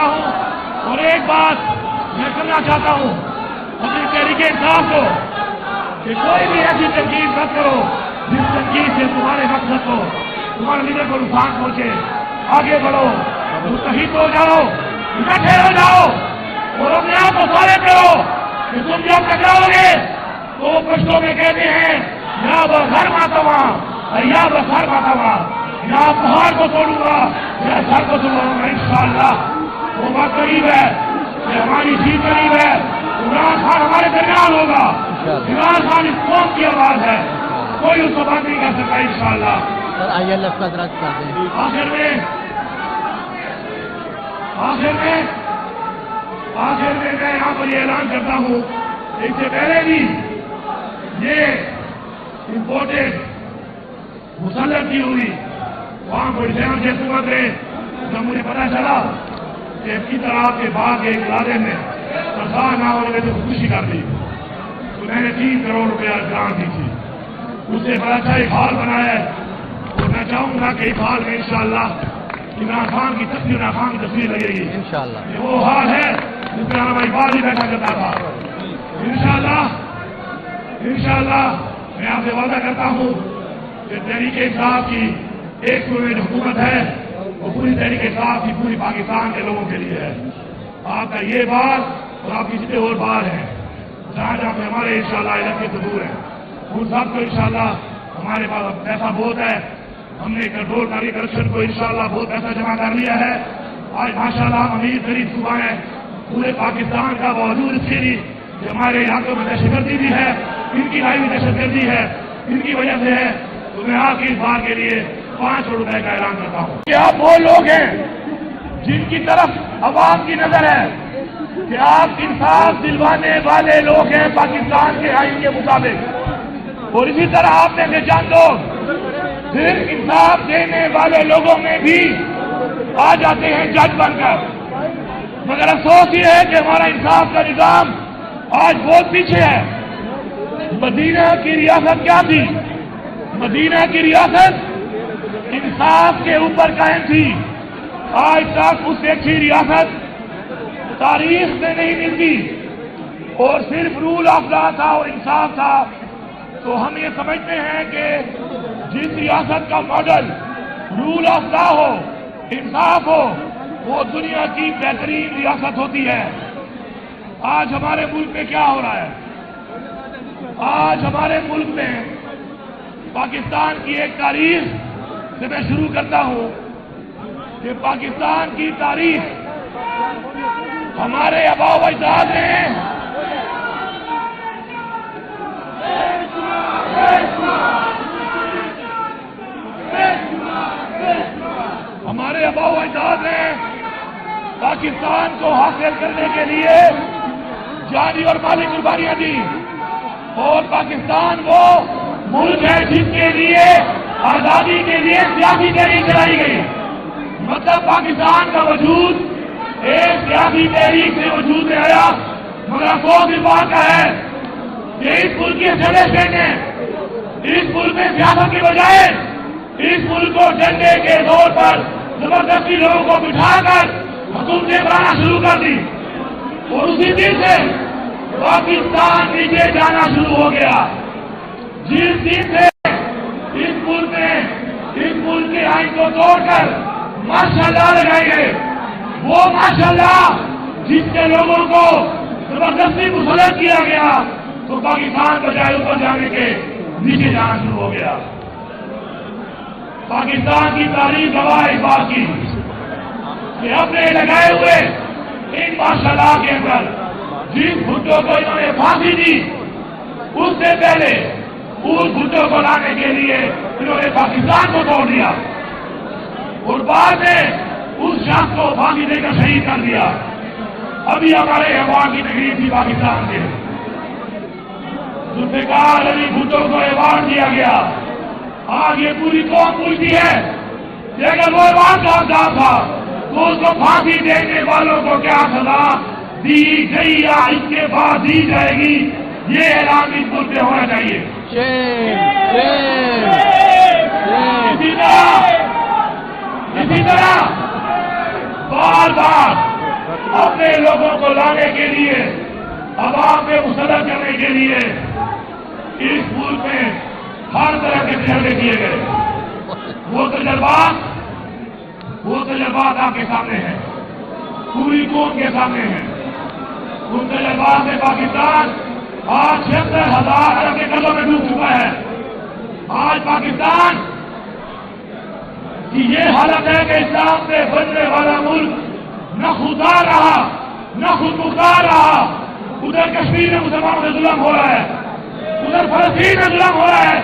ہوں اور ایک بات میں کرنا چاہتا ہوں اپنی تحریک انصاف کو کہ کوئی بھی ایسی تنقید مت کرو جس تنقید سے تمہارے مقصد کو تمہارے لیڈر کو نقصان پہنچے. آگے بڑھو, متحد ہو جاؤ, اکٹھے ہو جاؤ اور اپنے آپ کو ثابت کرو کہ تم جب ٹکراؤ گے تو پشتوں میں کہتے ہیں یا بغیر ماتوا یا بغیر ماتوا, یا پہاڑ کو توڑوں گا یا سر کو توڑوں گا. انشاءاللہ وہ بات قریب ہے کہ ہماری جیت قریب ہے. عمران خان ہمارے درمیان ہوگا. عمران خان اس قوم کی آواز ہے, کوئی اس کو بات نہیں کر سکتا. انشاءاللہ ILF کا درخت کر دیں. آخر میں میں یہاں پر یہ اعلان کرتا ہوں, اس سے پہلے بھی یہ امپورٹڈ مسلط کی ہوئی وہاں کوئی سیون سے حکومت ہے. جب مجھے پتا چلا کہ اس کی طرح کے باغ کے ادارے میں سرکار نہ ہونے میں تو خوشی کر دی تو میں نے 3 کروڑ روپیہ گرانٹ دی تھی. اس سے بڑا اچھا ایک ہال بنایا ہے اور میں چاہوں گا کہ ایک ہال میں انشاءاللہ عمران خان کی تصویر لگے گی. انشاءاللہ یہ وہ ہال ہے جس میں ہماری بات ہی بیٹھا کرتا تھا. انشاءاللہ میں آپ سے وعدہ کرتا ہوں کہ تحریک انصاف کی ایک سوریج حکومت ہے, وہ پوری تحریک انصاف کی پوری پاکستان کے لوگوں کے لیے ہے. آپ کا یہ بار اور آپ کی جتنے اور بار ہیں جہاں جہاں پہ ہمارے انشاءاللہ علاقے سے دور ہیں ان سب کو انشاءاللہ ہمارے پاس پیسہ بہت ہے. ہم نے کنٹرول کاری کرپشن کو انشاءاللہ بہت پیسہ جمع کر لیا ہے. آج ماشاءاللہ امیر غریب صوبہ ہے پورے پاکستان کا باوجود اس کے لیے کہ ہمارے علاقوں میں دہشت گردی بھی ہے, ان کی لائی بھی دہشت گردی ہے, ان کی وجہ سے ہے. تو میں آپ کی اس بار کے لیے 5 کروڑ روپے کا اعلان کرتا ہوں کہ آپ وہ لوگ ہیں جن کی طرف عوام کی نظر ہے کہ آپ انصاف دلوانے والے لوگ ہیں پاکستان کے آئین کے مطابق. اور اسی طرح آپ میں سے چند لوگ صرف انصاف دینے والے لوگوں میں بھی آ جاتے ہیں جج بن کر. مگر افسوس یہ ہے کہ ہمارا انصاف کا نظام آج بہت پیچھے ہے. مدینہ کی ریاست کیا تھی؟ مدینہ کی ریاست انصاف کے اوپر قائم تھی. آج تک اس سے اچھی ریاست تاریخ میں نہیں ملتی اور صرف رول آف لا تھا اور انصاف تھا. تو ہم یہ سمجھتے ہیں کہ جس ریاست کا ماڈل رول آف لا ہو, انصاف ہو, وہ دنیا کی بہترین ریاست ہوتی ہے. آج ہمارے ملک میں کیا ہو رہا ہے؟ آج ہمارے ملک میں پاکستان کی ایک تاریخ سے میں شروع کرتا ہوں کہ پاکستان کی تاریخ ہمارے آباء و اجداد نے پاکستان کو حاصل کرنے کے لیے جانی اور مالی قربانیاں دی. اور پاکستان وہ ملک ہے جس کے لیے آزادی کے لیے سیاسی تحریک چلائی گئی. مطلب پاکستان کا وجود ایک سیاسی تحریک سے وجود میں آیا. مگر افسوس اس بات کا ہے کہ اس ملک کے اسٹیبلشمنٹ نے اس ملک میں سیاست کی بجائے اس ملک کو ڈنڈے کے طور پر زبردستی لوگوں کو بٹھا کر حکومتیں بنانا شروع کر دی. اور اسی دن سے پاکستان نیچے جانا شروع ہو گیا. جس دن سے اس ملک کے آئین کو توڑ کر ماشاءاللہ لگائے گئے, وہ ماشاءاللہ جس سے لوگوں کو زبردستی مسلط کیا گیا تو پاکستان بجائے اوپر جانے کے نیچے جانا شروع ہو گیا. پاکستان کی تاریخ گواہ اس بات کی کہ اپنے لگائے ہوئے ان ماشاءاللہ کے اندر جس بھٹو کو انہوں نے پھانسی دی اس سے پہلے اس بھٹو کو لانے کے لیے انہوں نے پاکستان کو توڑ دیا اور بعد میں اس شخص کو پھانسی دے کر شہید کر دیا. ابھی ہمارے ایوارڈ کی تقریب تھی پاکستان کے, ذوالفقار علی بھٹو کو ایوارڈ دیا گیا. آج یہ پوری قوم پوچھتی ہے کہ اگر وہ ایوارڈ کا حقدار تھا تو اس کو پھانسی دینے والوں کو کیا سزا دی گئی یا اس کے بعد دی جائے گی, یہ اعلان اس ملک میں ہونا چاہیے. اسی طرح بار بار اپنے لوگوں کو لانے کے لیے، عوام میں مسلط کرنے کے لیے اس ملک میں ہر طرح کے تجربے کیے گئے۔ وہ تجربات آپ کے سامنے ہیں، پوری قوم کے سامنے ہیں۔ ان تجربات میں پاکستان آج 76,000 ارب کے قرضوں میں ڈوب چکا ہے۔ آج پاکستان کی یہ حالت ہے کہ اسلام سے بننے والا ملک نہ خوددار رہا، نہ خود مختار رہا۔ ادھر کشمیر میں مسلمانوں سے ظلم ہو رہا ہے، ادھر فلسطین میں ظلم ہو رہا ہے،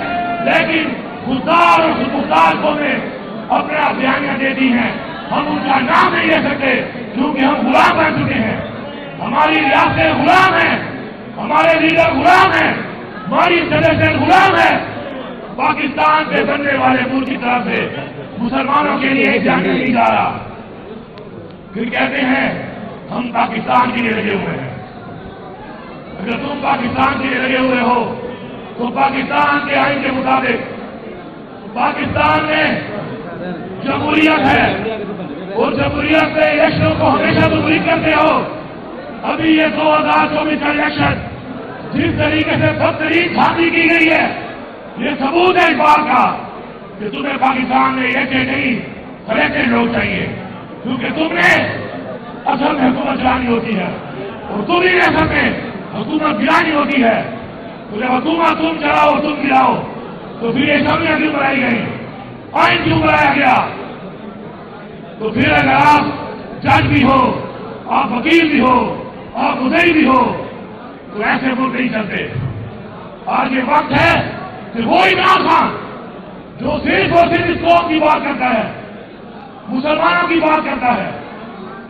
لیکن خوددار اور خود مختار قومیں اپنے آپ بیانیاں دیتی ہیں۔ ہم ان کا نام نہیں لے سکتے کیونکہ ہم غلام بن چکے ہیں۔ ہماری ریاستیں غلام ہیں، ہمارے لیڈر غلام ہیں، ہماری فیڈریشن غلام ہے۔ پاکستان سے بننے والے ملک کی طرف سے مسلمانوں کے لیے ایک جانب نہیں جا رہا۔ پھر کہتے ہیں ہم پاکستان کے لیے لگے ہوئے ہیں۔ اگر تم پاکستان کے لیے لگے ہوئے ہو تو پاکستان کے آئین کے مطابق پاکستان میں جمہوریت ہے، اور جمہوریت میں الیکشنوں کو ہمیشہ دوری کرتے ہو۔ ابھی یہ 2024 کا الیکشن جس طریقے سے بدترین دھاندلی کی گئی ہے، یہ ثبوت ہے اس بات کا کہ تمہیں پاکستان میں ایسے نہیں کریکٹڈ لوگ چاہیے، کیونکہ تم نے اصل میں حکومت چلانی ہوتی ہے اور تم ہی نے اصل میں حکومت گرانی ہوتی ہے۔ تو جب حکومت تم چلاؤ تم گراؤ تو پھر یہ اسمبلیاں کیوں بنائی گئی، آئین کیوں بنایا گیا؟ تو پھر اگر آپ جج بھی ہو، آپ وکیل بھی ہو، آپ مدعی بھی ہو تو ایسے ملک نہیں چلتے۔ آج یہ وقت ہے کہ وہ عمران خان جو صرف اور صرف اس قوم کی بات کرتا ہے، مسلمانوں کی بات کرتا ہے،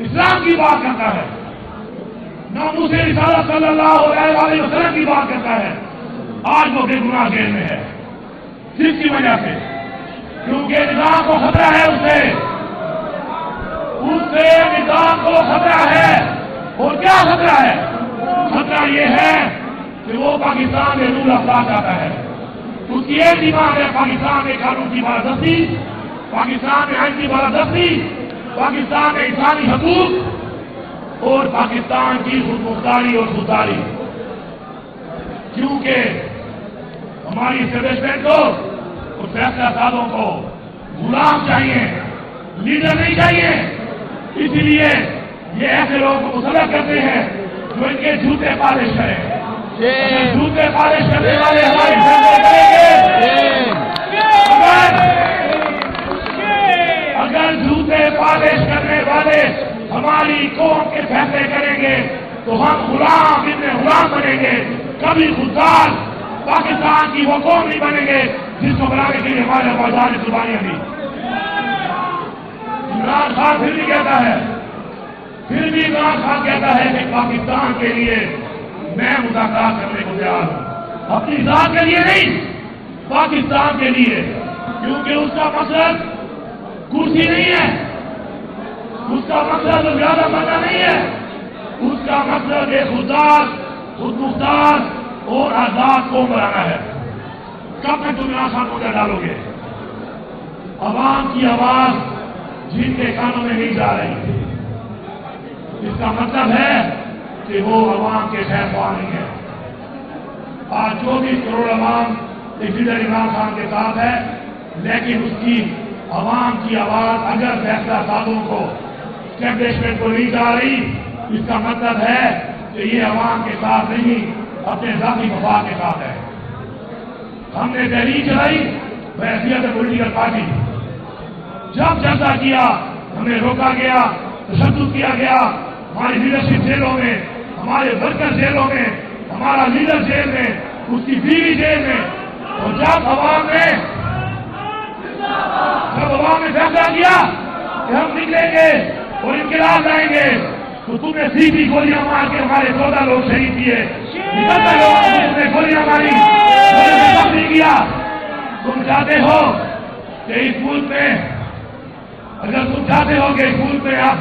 اسلام کی بات کرتا ہے، ناموس رسالت صلی اللہ علیہ وسلم کی بات کرتا ہے، آج وہ بے گناہ جیل میں ہے۔ جس کی وجہ سے کیونکہ نظام کو خطرہ ہے، اس سے نظام کو خطرہ ہے۔ اور کیا خطرہ ہے؟ خطرہ یہ ہے کہ وہ پاکستان میں رول آف لا چاہتا ہے۔ اس کی ایک ڈیمانڈ ہے پاکستان میں قانون کی بالادستی، پاکستان میں آئین کی بالادستی، پاکستان میں انسانی حقوق اور پاکستان کی خود مختاری اور خودداری۔ کیونکہ ہماری اسٹیبلشمنٹ کو اور فیصلہ سازوں کو غلام چاہیے، لیڈر نہیں چاہیے۔ اسی لیے یہ ایسے لوگوں کو مسلط کرتے ہیں جو ان کے جوتے پالش کریں۔ جوتے پالش کرنے والے ہماری فیصلے کریں گے۔ اگر جوتے پالش کرنے والے ہماری قوم کے فیصلے کریں گے تو ہم غلام ابن غلام بنیں گے، کبھی خوددار پاکستان کی وہ قوم نہیں بنیں گے جس کو بنانے کے لیے ہمارے بازار نے قربانیاں دی۔ عمران خان پھر بھی کہتا ہے کہ پاکستان کے لیے میں مذاکرات کرنے کو تیار ہوں، اپنی ذات کے لیے نہیں، پاکستان کے لیے، کیونکہ اس کا مقصد کرسی نہیں ہے، اس کا مقصد زیادہ بننا نہیں ہے، اس کا مقصد ایک خوددار، خود مختار اور آزاد قوم بنانا ہے۔ کب تک تم یہاں خاموشی ڈالو گے؟ عوام کی آواز جن کے کانوں میں نہیں جا رہی، اس کا مطلب ہے کہ وہ عوام کے خیر خواہ نہیں ہے۔ آج 24 کروڑ عوام لیڈر عمران خان کے ساتھ ہے، لیکن اس کی عوام کی آواز اگر فیصلہ سازوں کو اسٹیبلشمنٹ کو نہیں جا رہی، اس کا مطلب ہے کہ یہ عوام کے ساتھ نہیں، اپنے ذاتی مفاد کے ساتھ ہے۔ ہم نے تحریک چلائی بحیثیت پولیٹیکل پارٹی، جب جلسہ کیا ہمیں روکا گیا، تشدد کیا گیا، ہماری لیڈرشپ جیلوں میں، ہمارے ورکر جیلوں میں، ہمارا لیڈر جیل میں، اس کی بیوی جیل میں۔ اور جب عوام نے فیصلہ کیا کہ ہم نکلیں گے اور انقلاب لائیں گے تو تم نے سیدھی گولیاں مار کے ہمارے 14 لوگ شہید کیے، نکلتے لوگوں نے گولیاں ماری، نہیں کیا۔ تم چاہتے ہو کہ اس ملک میں، اگر تم چاہتے ہو کہ اس ملک میں آپ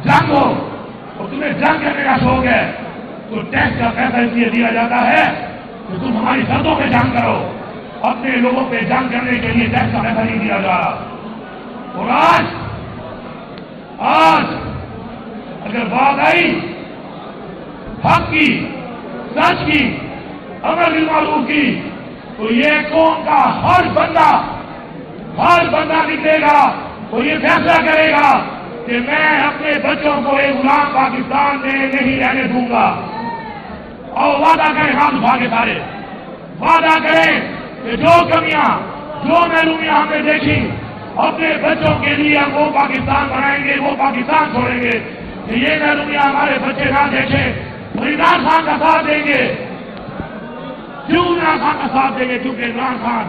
جنگ ہو اور تمہیں جنگ کرنے کا شوق ہے تو ٹیکس کا پیسہ اس لیے دیا جاتا ہے کہ تم ہماری سرحدوں پہ جنگ کرو، اپنے لوگوں پہ جنگ کرنے کے لیے ٹیکس کا پیسہ نہیں دیا جا رہا۔ اور آج اگر بات آئی حق کی، سچ کی، امر بالمعروف کی، تو یہ قوم کا ہر بندہ نکلے گا، وہ یہ فیصلہ کرے گا کہ میں اپنے بچوں کو ایک غلام پاکستان میں نہیں رہنے دوں گا۔ اور وعدہ کریں ہاتھ اٹھا کے سارے، وعدہ کریں کہ جو کمیاں، جو محرومیاں ہم نے دیکھی، اپنے بچوں کے لیے ہم وہ پاکستان بنائیں گے، وہ پاکستان چھوڑیں گے کہ یہ محرومیاں ہمارے بچے نہ دیکھیں۔ عمران خان کا ساتھ دیں گے، کیوں عمران خان کا ساتھ دیں گے؟ کیونکہ عمران خان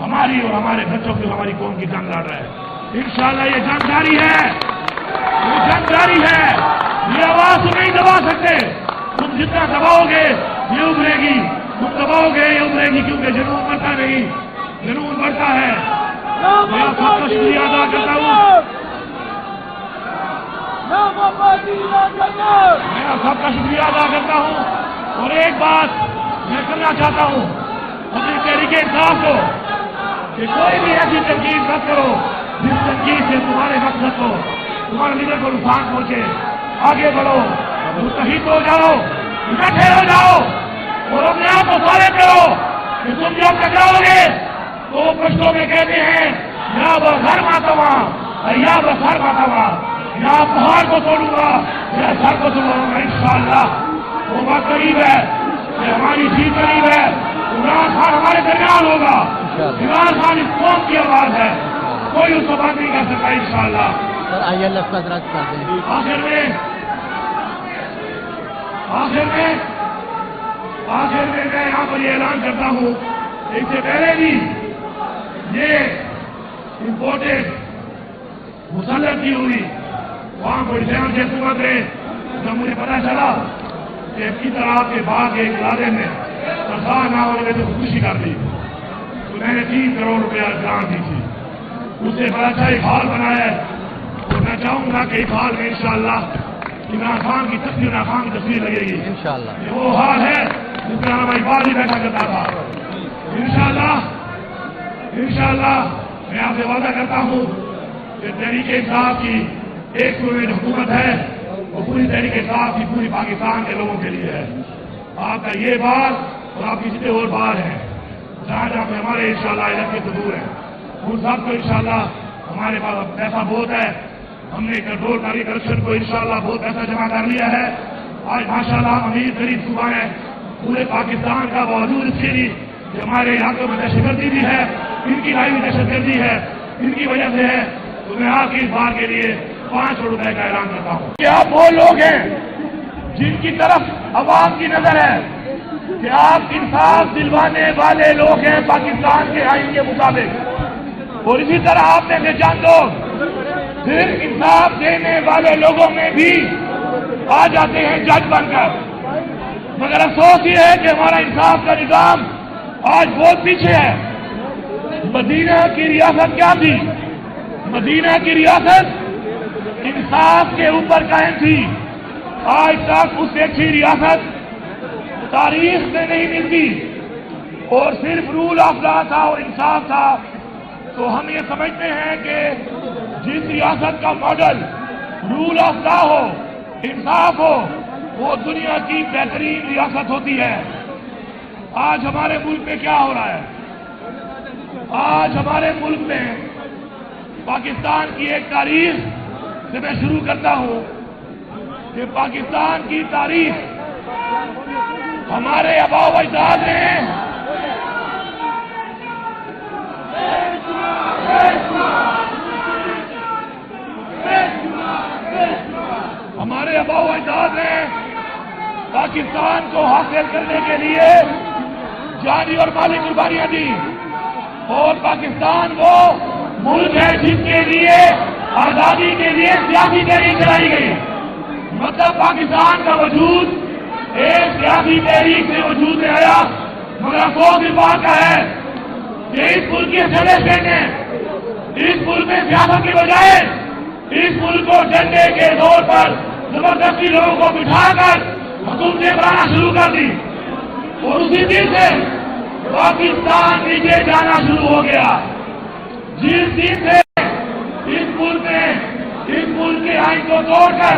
ہماری اور ہمارے بچوں کی، ہماری قوم کی جنگ لڑ رہا ہے۔ انشاءاللہ یہ جنگ جاری ہے، یہ جنگ جاری ہے، یہ آواز تم نہیں دبا سکتے۔ تم جتنا دباؤ گے یہ ابھرے گی، تم دباؤ گے یہ ابھرے گی، کیونکہ جنون بڑھتا نہیں، جنون بڑھتا ہے۔ میں آپ سب کا شکریہ ادا کرتا ہوں، میں آپ سب کا شکریہ ادا کرتا ہوں۔ اور ایک بات میں کرنا چاہتا ہوں اپنی تحریک انصاف کو، کہ کوئی بھی ایسی تنقید مت کرو جس تنقید سے تمہارے مقصد کو، تمہارے لیڈر کو نقصان پہنچے۔ آگے بڑھو، متحد ہو جاؤ، اکٹھے ہو جاؤ، اور اپنے آپ کو ثابت کرو کہ تم جب ٹکراؤ گے تو وہ پشتوں میں کہتے ہیں یا بغیر ماتوا یا بغیر ماتوا، یا پہاڑ کو توڑوں گا یا سر کو توڑوں گا۔ انشاءاللہ وہ بات قریب ہے کہ ہماری جیت قریب ہے۔ عمران خان ہمارے درمیان ہوگا، عمران خان اس قوم کی آواز ہے، کوئی اس کو بات نہیں کر سکتا انشاءاللہ۔ سر ILF کا درخت کر دیں۔ آخر میں میں یہاں پر یہ اعلان کرتا ہوں، اس سے پہلے بھی یہ امپورٹڈ مسلط کی ہوئی وہاں بڑی سے حکومت ہے، جب مجھے پتا چلا کہ کی طرح کے بعد ایک ادارے میں تنخواہ نہ ہونے میں تو خوشی کر دی، تو میں نے 3 کروڑ روپیہ گرانٹ دی تھی، اس سے بڑا اچھا ایک ہال بنایا ہے۔ اور میں چاہوں گا کہ ایک ہال میں انشاءاللہ عمران خان کی تصویر، عمران خان کی تصویر لگے گی انشاءاللہ۔ یہ وہ حال ہے جس میں ہماری بات ہی بیٹھا کرتا تھا۔ انشاءاللہ میں آپ سے وعدہ کرتا ہوں کہ تحریک انصاف کی ایک سوئے حکومت ہے، وہ پوری تحریک انصاف کی پوری پاکستان کے لوگوں کے لیے ہے۔ آپ کا یہ بار اور آپ کی جتنے اور بار ہیں جہاں جہاں پہ ہمارے انشاءاللہ علاقے سے دور ہیں، ان سب کو انشاءاللہ ہمارے پاس پیسہ بہت ہے، ہم نے کنٹرول کاری کرپشن کو انشاءاللہ بہت پیسہ جمع کر لیا ہے۔ آج ماشاءاللہ امیر غریب صوبہ ہے، پورے پاکستان کا باوجود اس کے لیے کہ ہمارے علاقوں میں دہشت گردی بھی ہے، ان کی لائی ہوئی دہشت گردی ہے، ان کی وجہ سے ہے، تو میں آپ کی اس بار کے لیے 5 کروڑ روپے کا اعلان کرتا ہوں کہ آپ وہ لوگ ہیں جن کی طرف عوام کی نظر ہے، کہ آپ انصاف دلوانے والے لوگ ہیں پاکستان کے آئین کے مطابق، اور اسی طرح آپ میں سے چند لوگ صرف انصاف دینے والے لوگوں میں بھی آ جاتے ہیں جج بن کر، مگر افسوس یہ ہے کہ ہمارا انصاف کا نظام آج بہت پیچھے ہے۔ مدینہ کی ریاست کیا تھی؟ مدینہ کی ریاست انصاف کے اوپر قائم تھی، آج تک اس سے اچھی ریاست تاریخ میں نہیں ملتی، اور صرف رول آف لا تھا اور انصاف تھا۔ تو ہم یہ سمجھتے ہیں کہ جس ریاست کا ماڈل رول آف لا ہو، انصاف ہو، وہ دنیا کی بہترین ریاست ہوتی ہے۔ آج ہمارے ملک میں کیا ہو رہا ہے؟ آج ہمارے ملک میں پاکستان کی ایک تاریخ سے میں شروع کرتا ہوں کہ پاکستان کی تاریخ ہمارے آباء و اجداد نے پاکستان کو حاصل کرنے کے لیے جانی اور مالی قربانیاں دی، اور پاکستان وہ ملک ہے جس کے لیے آزادی کے لیے سیاسی تحریک چلائی گئی۔ مطلب پاکستان کا وجود ایک سیاسی تحریک سے وجود میں آیا، مگر افسوس اس بات کا ہے کہ اس ملک کے اسٹیبلشمنٹ نے اس ملک میں سیاست کے بجائے اس ملک کو ڈنڈے کے طور پر زبردستی لوگوں کو بٹھا کر حکومتیں بنانا شروع کر دی، اور اسی دن سے پاکستان نیچے جانا شروع ہو گیا۔ جس دن سے اس ملک کے آئین کو توڑ کر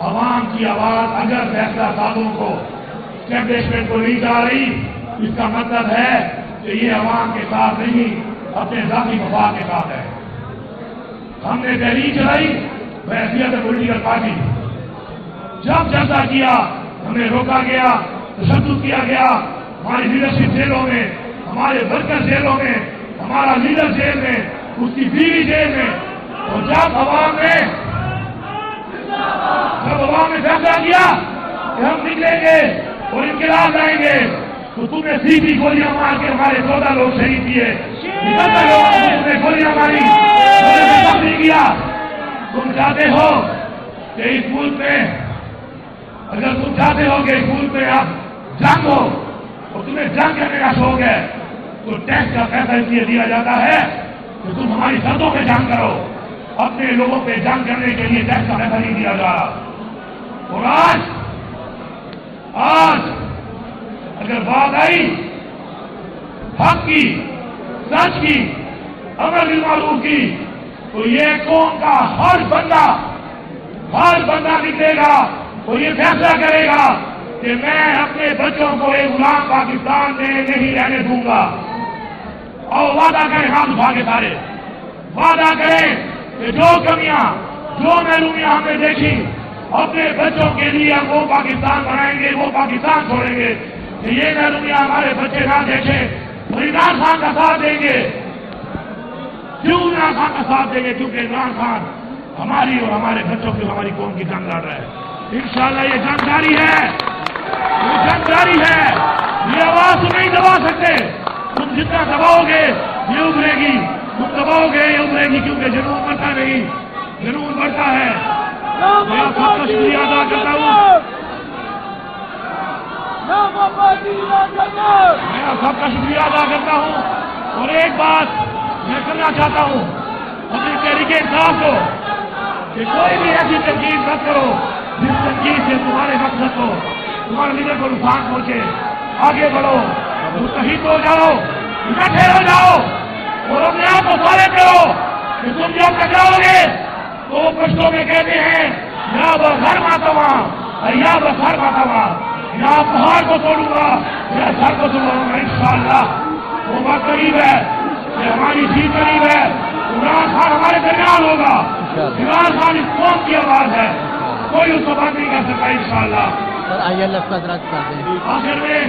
عوام کی آواز اگر فیصلہ سازوں کو اسٹیبلشمنٹ کو نہیں جا رہی، اس کا مطلب ہے کہ یہ عوام کے ساتھ نہیں، اپنے ذاتی مفاد کے ساتھ ہے۔ ہم نے تحریک چلائی بحیثیت پولیٹیکل پارٹی، جب جلسہ کیا ہمیں روکا گیا، تشدد کیا گیا، ہماری لیڈرشپ جیلوں میں، ہمارے ورکر جیلوں میں، ہمارا لیڈر جیل میں، اس کی بیوی جیل میں۔ اور جب عوام نے فیصلہ کیا کہ ہم نکلیں گے اور انقلاب لائیں گے، تو تم نے سیدھی گولیاں مار کے ہمارے 14 لوگ شہید کیے، 70 لوگوں نے گولیاں ماری، نہیں کیا۔ تم چاہتے ہو کہ اس ملک میں، اگر تم چاہتے ہو کہ اس ملک میں اب جنگ ہو اور تمہیں جنگ کرنے کا شوق ہے، تو ٹیکس کا پیسہ اس لیے دیا جاتا ہے کہ تم ہماری سرحدوں پہ جنگ کرو، اپنے لوگوں پہ جنگ کرنے کے لیے ٹیکس کا پیسہ نہیں دیا جا رہا۔ اور آج اگر بات آئی حق کی، سچ کی، امر بالمعروف کی، تو یہ قوم کا ہر بندہ نکلے گا اور یہ فیصلہ کرے گا کہ میں اپنے بچوں کو ایک غلام پاکستان میں نہیں رہنے دوں گا۔ اور وعدہ کریں، ہاتھ اٹھا کے سارے وعدہ کریں کہ جو کمیاں، جو محرومیاں ہم نے دیکھی، اپنے بچوں کے لیے ہم وہ پاکستان بنائیں گے، وہ پاکستان چھوڑیں گے کہ یہ محرومیاں ہمارے بچے نہ دیکھیں۔ اور عمران خان کا ساتھ دیں گے۔ کیوں عمران خان کا ساتھ دیں گے؟ کیونکہ عمران خان ہماری اور ہمارے بچوں کی، ہماری قوم کی جنگ لڑ رہا ہے۔ انشاءاللہ یہ جنگ جاری ہے، یہ جنگ جاری ہے۔ یہ آواز تم نہیں دبا سکتے۔ تم جتنا دباؤ گے یہ ابھرے گی، تم دباؤ گے یہ ابھرے گی، کیونکہ جنون بڑھتا نہیں، جنون بڑھتا ہے۔ میں آپ سب کا شکریہ ادا کرتا ہوں، میں آپ سب کا شکریہ ادا کرتا ہوں۔ اور ایک بات میں کرنا چاہتا ہوں اپنی تحریک انصاف کو، کہ کوئی بھی ایسی تنقید مت کرو جس تنقید سے تمہارے مقصد کو، تمہارے لیڈر کو نقصان پہنچے۔ آگے بڑھو، متحد ہو جاؤ، اکٹھے ہو جاؤ اور اپنے آپ کو ثابت کرو کہ تم جب ٹکراؤ گے تو پشتوں میں کہتے ہیں یا بسر ماتوا، یا بسر ماتوا، یا پہاڑ کو توڑوں گا یا سر کو توڑوں گا۔ انشاءاللہ وہ بات قریب ہے کہ ہماری جیت قریب ہے۔ عمران خان ہمارے درمیان ہوگا۔ عمران خان اس قوم کی آواز ہے، کوئی اس کو بات نہیں کر سکتا انشاءاللہ۔ سر ILF کا درخت کر دیں۔ آخر میں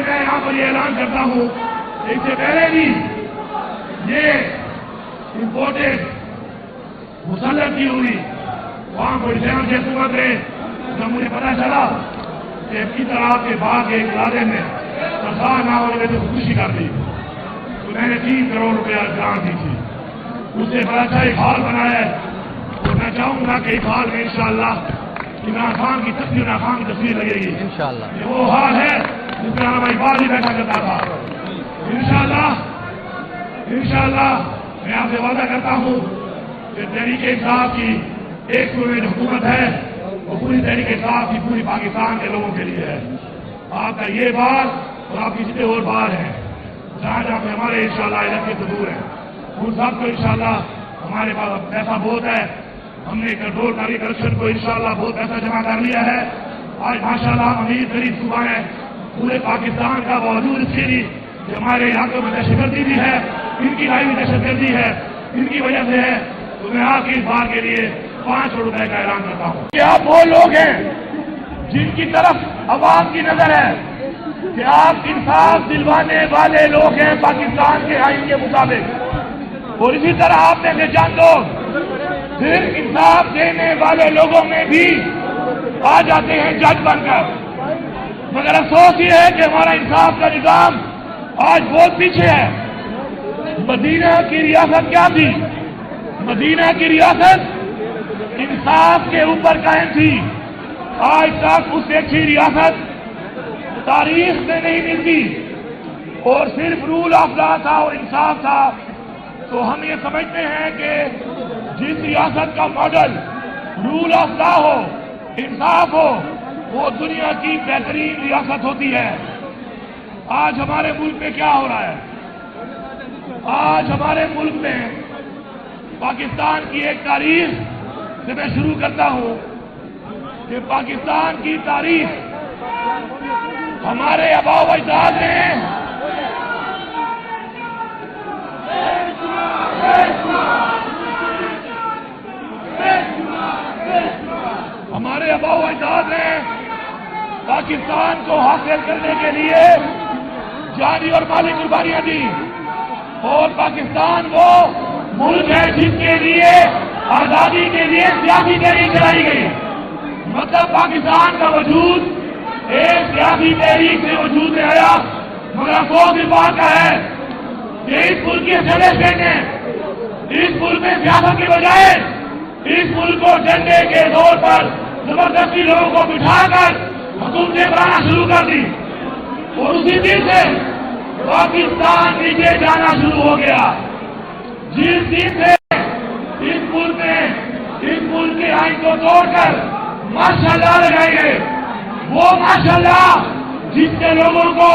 میں یہاں پر یہ اعلان کرتا ہوں کہ اس سے پہلے بھی یہ امپورٹڈ مسلط کی ہوئی وہاں کوئی سیون سے حکومت رہے، جب مجھے پتا چلا کہ کی طرح کے بعد ایک ادارے میں سرکار نہ ہونے میں تو خوشی کر دی، تو میں نے 3 کروڑ روپیہ گرانٹ دی تھی۔ اس سے بڑا اچھا ایک ہال بنایا ہے، اور میں چاہوں گا کہ ایک ہال میں انشاءاللہ عمران خان کی تصویر لگے گی انشاءاللہ۔ یہ وہ حال ہے جس میں ہماری بات ہی بیٹھا کرتا تھا۔ انشاءاللہ میں آپ سے وعدہ کرتا ہوں کہ تحریک انصاف کی ایک پوری حکومت ہے، وہ پوری تحریک انصاف کی پوری پاکستان کے لوگوں کے لیے ہے۔ آپ کا یہ بار اور آپ کی جتنے اور بار ہیں جہاں جہاں پہ ہمارے انشاءاللہ علاقے سے دور ہیں، ان سب کو انشاءاللہ ہمارے پاس پیسہ بہت ہے، ہم نے کنٹرول کاری کرپشن کو انشاءاللہ بہت پیسہ جمع کر لیا ہے۔ آج ماشاءاللہ ہم امیر غریب صوبہ ہیں پورے پاکستان کا، باوجود اس کے لیے کہ ہمارے علاقوں میں دہشت گردی بھی ہے، ان کی لائی دہشت گردی ہے، ان کی وجہ سے ہے، تو میں آپ کی اس بار کے لیے 5 کروڑ روپے کا اعلان کرتا ہوں کہ آپ وہ لوگ ہیں جن کی طرف عوام کی نظر ہے کہ آپ انصاف دلوانے والے لوگ ہیں پاکستان کے آئین کے مطابق، اور اسی طرح آپ میں سے چند لوگ صرف انصاف دینے والے لوگوں میں بھی آ جاتے ہیں جج بن کر، مگر افسوس یہ ہے کہ ہمارا انصاف کا نظام آج بہت پیچھے ہے۔ مدینہ کی ریاست کیا تھی؟ مدینہ کی ریاست انصاف کے اوپر قائم تھی۔ آج تک اس سے اچھی ریاست تاریخ میں نہیں ملتی، اور صرف رول آف لا تھا اور انصاف تھا۔ تو ہم یہ سمجھتے ہیں کہ جس ریاست کا ماڈل رول آف لا ہو، انصاف ہو، وہ دنیا کی بہترین ریاست ہوتی ہے۔ آج ہمارے ملک میں کیا ہو رہا ہے؟ آج ہمارے ملک میں پاکستان کی ایک تاریخ سے میں شروع کرتا ہوں کہ پاکستان کی تاریخ ہمارے آباء و اجداد نے پاکستان کو حاصل کرنے کے لیے جانی اور مالی قربانیاں دی، اور پاکستان وہ ملک ہے جس کے لیے آزادی کے لیے سیاسی تحریک چلائی گئی۔ مطلب پاکستان کا وجود ایک سیاسی تحریک سے وجود میں آیا، مگر افسوس اس بات کا ہے کہ اس ملک کے اسٹیبلشمنٹ نے اس ملک میں سیاست کے بجائے اس ملک کو جھنڈے کے طور پر زبردستی لوگوں کو بٹھا کر حکومتیں بنانا شروع کر دی، اور اسی دن سے پاکستان نیچے جانا شروع ہو گیا۔ جس دن سے اس ملک کے آئین کو توڑ کر ماشاءاللہ لگائے گئے، وہ ماشاءاللہ جس سے لوگوں کو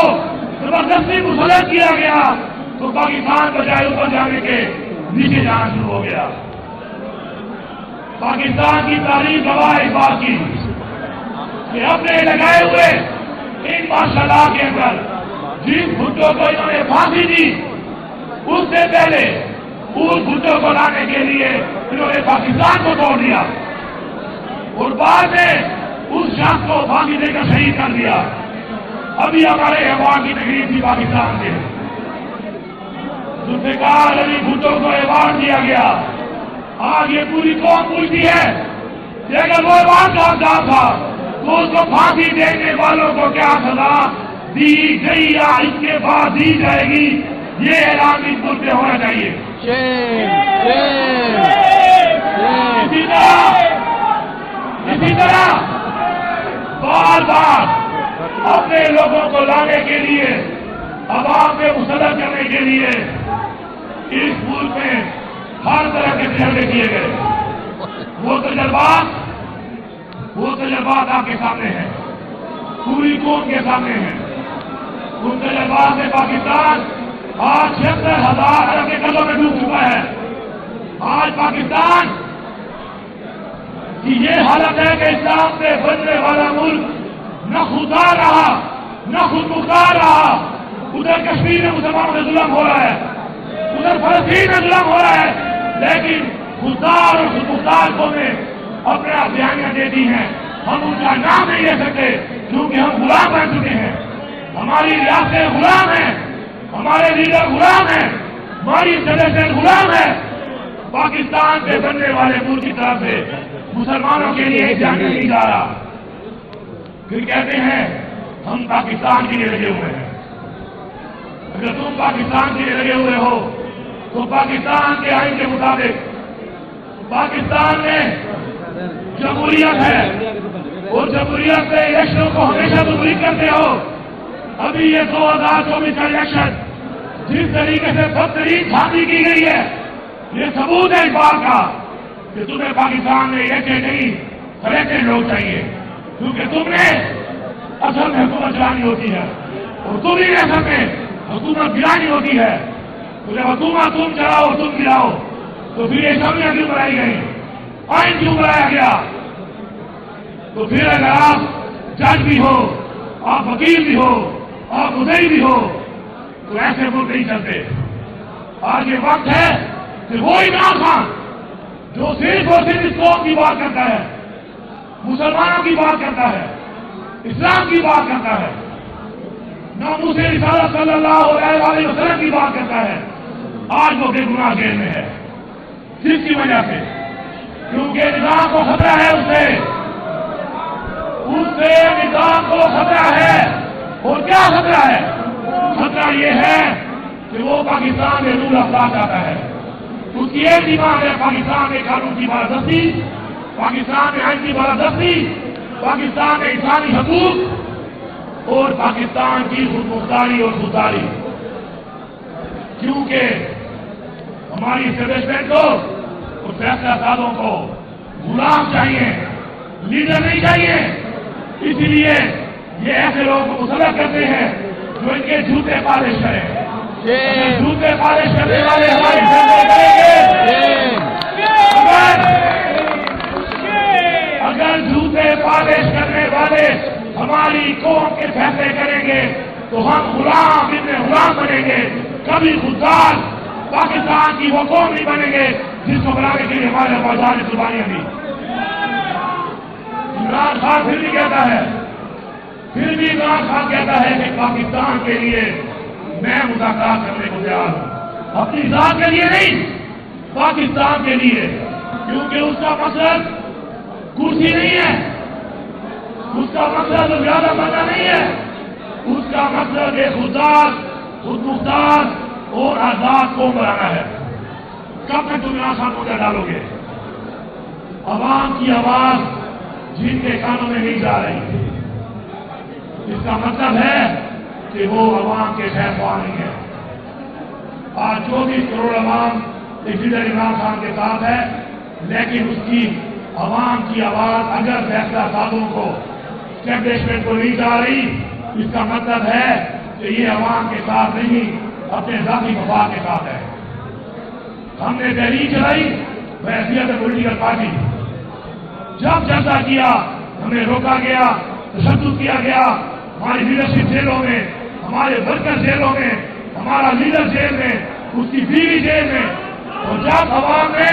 زبردستی مسلط کیا گیا، تو پاکستان بجائے اوپر جانے کے نیچے جانا شروع ہو گیا۔ پاکستان کی تاریخ گواہ اس بات کی کہ اپنے لگائے ہوئے ان ماشاءاللہ کے اندر جس بھٹو کو انہوں نے پھانسی دی، اس سے پہلے اس بھٹو کو لانے کے لیے انہوں نے پاکستان کو توڑ دیا، اور بعد میں اس شخص کو پھانسی دے کر شہید کر دیا۔ ابھی ہمارے ایوارڈ کی تقریب تھی پاکستان کے، ذوالفقار علی بھٹو کو ایوارڈ دیا گیا۔ آج یہ پوری قوم پوچھتی ہے کہ اگر وہ ایوارڈ کا حقدار تھا تو اس کو پھانسی دینے والوں کو کیا سزا دی گئی یا اس کے بعد دی جائے گی، یہ اعلان اس ملک میں ہونا چاہیے۔ اسی طرح بار بار اپنے لوگوں کو لانے کے لیے، عوام میں مسلط کرنے کے لیے اس ملک میں ہر طرح کے تجربے کیے گئے۔ وہ تجربات آپ کے سامنے ہیں، پوری قوم کے سامنے ہیں۔ ان تجربات میں پاکستان آج 76,000 ارب کے قرضوں میں ڈوب چکا ہے۔ آج پاکستان کی یہ حالت ہے کہ اسلام سے بننے والا ملک نہ خوددار رہا نہ خود مختار رہا۔ ادھر کشمیر میں مسلمانوں سے ظلم ہو رہا ہے، ادھر فلسطین میں ظلم ہو رہا ہے، لیکن خوددار اور خود مختار قومیں اپنے آپ بیانیاں دیتی ہیں۔ ہم ان کا نام نہیں لے سکتے کیونکہ ہم غلام بن چکے ہیں، ہماری ریاستیں غلام ہیں، ہمارے لیڈر غلام ہیں، ہماری سدسیت غلام ہے۔ پاکستان سے بننے والے ملک کی طرف سے مسلمانوں کے لیے جانے نہیں جا رہا، پھر کہتے ہیں ہم پاکستان کے لیے لگے ہوئے ہیں۔ اگر تم پاکستان کے لیے لگے ہوئے ہو تو پاکستان کے آئین کے مطابق پاکستان میں جمہوریت ہے، اور جمہوریت سے الیکشنوں کو ہمیشہ تبدیل کرتے ہو۔ ابھی یہ 2024 کا الیکشن جس طریقے سے بدترین دھاندلی کی گئی ہے، یہ ثبوت ہے اس بات کا کہ تمہیں پاکستان میں ایسے نہیں کریکٹڈ لوگ چاہیے، کیونکہ تم نے اصل میں حکومت چلانی ہوتی ہے اور تم ہی اصل میں حکومت گرانی ہوتی ہے۔ تو جب حکومت تم چلاؤ تم گراؤ تو پھر یہ اسمبلیاں کیوں بنائی گئی، آئین کیوں بنایا گیا؟ تو پھر اگر آپ جج بھی ہو، آپ وکیل بھی ہو، آپ مدعی بھی ہو، تو ایسے ملک نہیں چلتے۔ آج یہ وقت ہے کہ وہ عمران خان جو صرف اور صرف اس قوم کی بات کرتا ہے، مسلمانوں کی بات کرتا ہے، اسلام کی بات کرتا ہے، ناموس رسالت صلی اللہ علیہ وسلم کی بات کرتا ہے، آج وہ بے گناہ جیل میں ہے۔ جس کی وجہ سے کیونکہ نظام کو خطرہ ہے، اس سے نظام کو خطرہ ہے۔ اور کیا خطرہ ہے؟ خطرہ یہ ہے کہ وہ پاکستان میں رول آف لا چاہتا ہے۔ اس کی ایک ڈیمانڈ ہے پاکستان میں قانون کی بالادستی، پاکستان میں آئین کی بالادستی، پاکستان میں انسانی حقوق اور پاکستان کی خود مختاری اور خودداری۔ کیونکہ ہماری اسٹیبلشمنٹ کو اور فیصلہ سازوں کو غلام چاہیے، لیڈر نہیں چاہیے۔ اسی لیے یہ ایسے لوگوں کو مسلط کرتے ہیں جو ان کے جوتے پالش کریں۔ جوتے پالش کرنے والے ہماری کریں گے۔ اگر جوتے پالش کرنے والے ہماری قوم کے فیصلے کریں گے تو ہم غلام ابن غلام بنیں گے، کبھی خوددار پاکستان کی وہ قوم نہیں بنیں گے جس کو بنانے کے لیے ہمارے بازار نے قربانیاں دی۔ عمران خان پھر بھی کہتا ہے، عمران خان کہتا ہے کہ پاکستان کے لیے میں مذاکرات کرنے کو تیار ہوں، اپنی ذات کے لیے نہیں، پاکستان کے لیے، کیونکہ اس کا مقصد کرسی نہیں ہے، اس کا مقصد زیادہ بننا نہیں ہے، اس کا مقصد ایک خوددار، خود مختار اور آزاد قوم بنانا ہے۔ کب تک تم یہاں خاموشی ڈالو گے؟ عوام کی آواز جن کے کانوں میں نہیں جا رہی، اس کا مطلب ہے کہ وہ عوام کے خیر خواہ نہیں ہے۔ آج 24 کروڑ عوام لیڈر عمران خان کے ساتھ ہے، لیکن اس کی عوام کی آواز اگر فیصلہ سازوں کو، اسٹیبلشمنٹ کو نہیں جا رہی، اس کا مطلب ہے کہ یہ عوام کے ساتھ نہیں، اپنے ذاتی مفاد کے ساتھ ہے۔ ہم نے تحریک چلائی بحیثیت پولیٹیکل پارٹی، جب جلسہ کیا ہمیں روکا گیا، تشدد کیا گیا، ہماری لیڈرشپ جیلوں میں، ہمارے ورکر جیلوں میں، ہمارا لیڈر جیل میں، اس کی بیوی جیل میں۔ اور جب عوام نے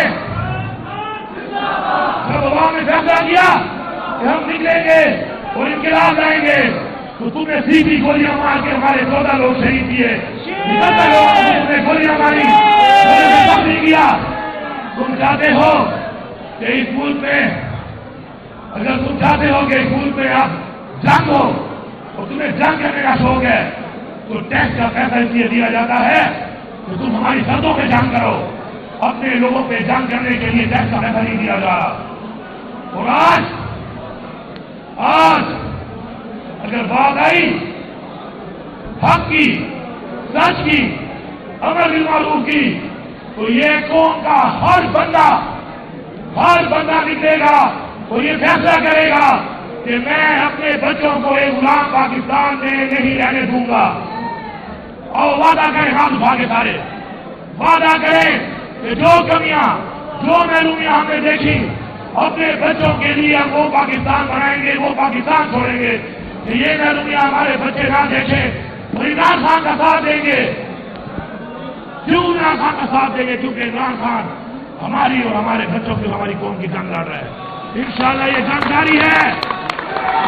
فیصلہ کیا کہ ہم نکلیں گے اور انقلاب لائیں گے، تو تم نے سیدھی گولیاں مار کے ہمارے 14 لوگ شہید کیے، 70 لوگوں نے گولیاں ماری، نہیں کیا۔ تم چاہتے ہو کہ اس ملک میں، اگر تم چاہتے ہو کہ اس ملک میں اب جنگ ہو اور تمہیں جنگ کرنے کا شوق ہے، تو ٹیکس کا پیسہ اس لیے دیا جاتا ہے کہ تم ہماری سرحدوں پہ جنگ کرو، اپنے لوگوں پہ جنگ کرنے کے لیے ٹیکس کا پیسہ نہیں دیا جا رہا۔ اور آج اگر بات آئی حق کی، سچ کی، امر بالمعروف کی، تو یہ قوم کا ہر بندہ نکلے گا اور یہ فیصلہ کرے گا کہ میں اپنے بچوں کو ایک غلام پاکستان میں نہیں رہنے دوں گا۔ اور وعدہ کریں، ہاتھ اٹھا کے سارے وعدہ کریں کہ جو کمیاں، جو محرومیاں ہم نے دیکھی، اپنے بچوں کے لیے ہم وہ پاکستان بنائیں گے، وہ پاکستان چھوڑیں گے کہ یہ محرومیاں ہمارے بچے نہ دیکھیں، اور عمران خان کا ساتھ دیں گے۔ کیوں عمران خان کا ساتھ دیں گے؟ کیونکہ عمران خان ہماری اور ہمارے بچوں کی، ہماری قوم کی جنگ لڑ رہا ہے۔ انشاءاللہ یہ جنگ جاری ہے،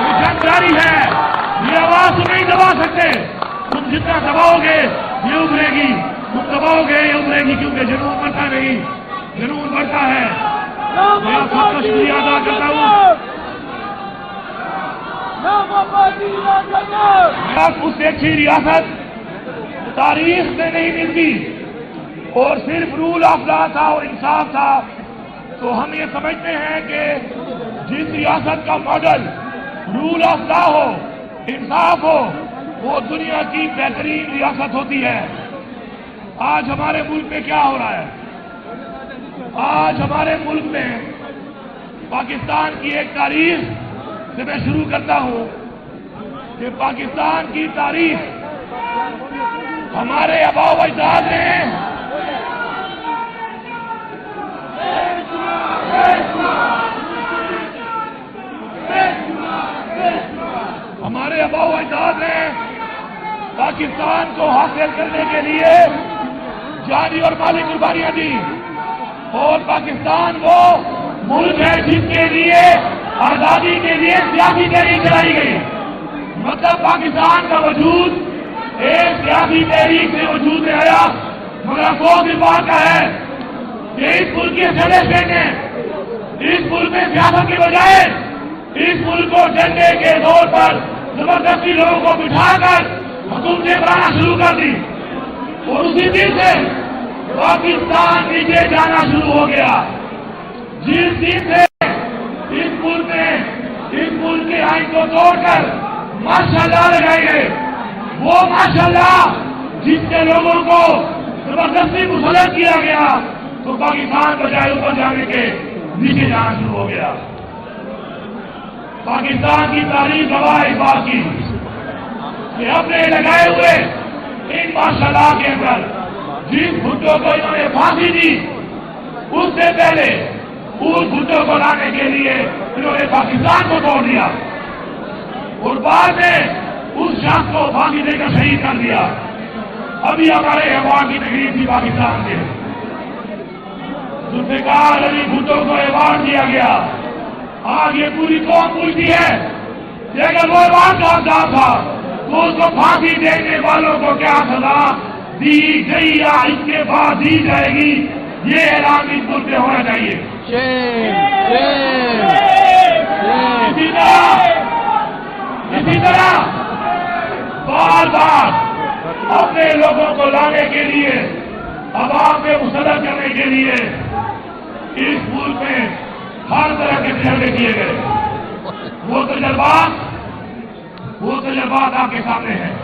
یہ جنگ جاری ہے، یہ آواز تم نہیں دبا سکتے۔ تم جتنا دباؤ گے یہ ابھرے گی، تم دباؤ گے یہ ابھرے گی، کیونکہ جنون بڑھتا نہیں، جنون بڑھتا ہے۔ میں آپ سب کا شکریہ ادا کرتا ہوں۔ اس سے اچھی ریاست تاریخ میں نہیں ملتی، اور صرف رول آف لا تھا اور انصاف تھا، تو ہم یہ سمجھتے ہیں کہ جس ریاست کا ماڈل رول آف لا ہو، انصاف ہو، وہ دنیا کی بہترین ریاست ہوتی ہے۔ آج ہمارے ملک میں کیا ہو رہا ہے؟ آج ہمارے ملک میں پاکستان کی ایک تاریخ سے میں شروع کرتا ہوں کہ پاکستان کی تاریخ ہمارے آباء و اجداد نے، ہمارے آباء و اجداد نے پاکستان کو حاصل کرنے کے لیے جانی اور مالی قربانیاں دی، اور پاکستان وہ ملک ہے جس کے لیے آزادی کے لیے سیاسی تحریک چلائی گئی۔ مطلب پاکستان کا وجود ایک سیاسی تحریک سے وجود میں آیا، مگر افسوس اس بات کا ہے کہ اس ملک کے اسٹیبلشمنٹ نے اس ملک میں سیاست کے بجائے اس ملک کو جھنڈے کے طور پر زبردستی لوگوں کو بٹھا کر حکومتیں بنانا شروع کر دی، اور اسی دن سے پاکستان نیچے جانا شروع ہو گیا۔ جس دن سے اس ملک کے آئین کو توڑ کر ماشاءاللہ لگائے گئے، وہ ماشاءاللہ جس کے لوگوں کو زبردستی مسلط کیا گیا، تو پاکستان بجائے اوپر جانے کے نیچے جانا شروع ہو گیا۔ پاکستان کی تاریخ گواہ اس بات کی کہ اپنے لگائے ہوئے ان ماشاءاللہ کے اندر جس بھٹو کو انہوں نے پھانسی دی، اس سے پہلے اس بھٹو کو لانے کے لیے انہوں نے پاکستان کو توڑ دیا اور بعد میں اس شخص کو پھانسی دے کر شہید کر دیا. ابھی ہمارے ایوارڈ کی تقریب تھی پاکستان سے، ذوالفقار علی بھٹو کو ایوارڈ دیا گیا. آج یہ پوری قوم پوچھتی ہے کہ اگر وہ ایوارڈ کا حقدار تھا تو اس کو پھانسی دینے والوں کو کیا سزا دی گئی یا اس کے بعد دی جائے گی؟ یہ اعلان اس ملک میں ہونا چاہیے. اسی طرح بار بار اپنے لوگوں کو لانے کے لیے، عوام میں مسلط کرنے کے لیے اس ملک میں ہر طرح کے تجربے کیے گئے. وہ تجربات آپ کے سامنے ہیں،